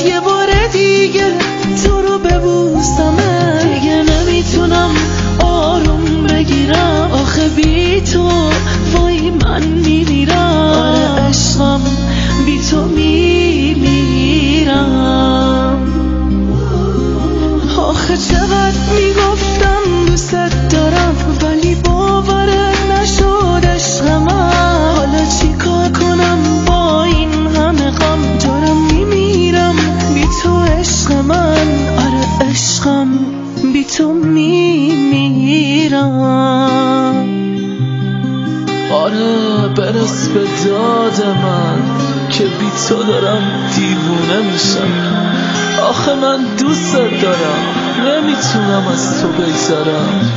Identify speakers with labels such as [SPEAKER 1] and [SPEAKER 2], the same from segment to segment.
[SPEAKER 1] یه بار دیگه تو رو ببوسمت، دیگه نمیتونم آروم بگیرم، آخه بی تو وای من میمیرم. آره عشقم بی تو میمیرم. آخه چقدر میگفتم دوست دارم ولی باورت نشد عشق من. حالا چی کار کنم با این همه غم، دارم میمیرم بی تو عشق من. آره عشقم بی تو میمیرم.
[SPEAKER 2] آره برس به داد من که بی تو دارم دیوونه میشم. آخه من دوست دارم نمیتونم از تو بگذرم.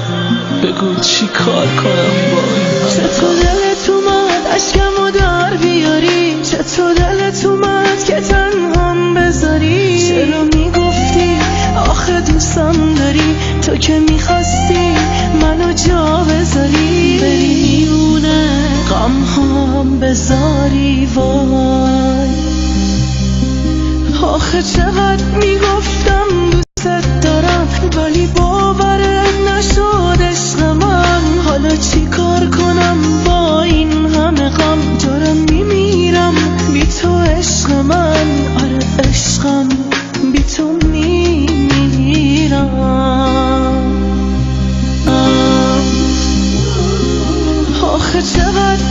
[SPEAKER 2] بگو چی کار کنم با این
[SPEAKER 1] چطور دلت اومد عشقمو در بیاری، چطور دلت اومد که تنهام بذاری. چرا میگفتی آخه دوستم داری، تو که میخواستی منو جا بذاری، بری میونه غم هم بذاری. وای آخه چقدر میگفتم دوست دارم ولی باورت نشد عشق من. حالا چی کار کنم با این همه غم، دارم میمیرم بی تو عشق من. آره عشقم بی تو میمیرم. آخه چقدر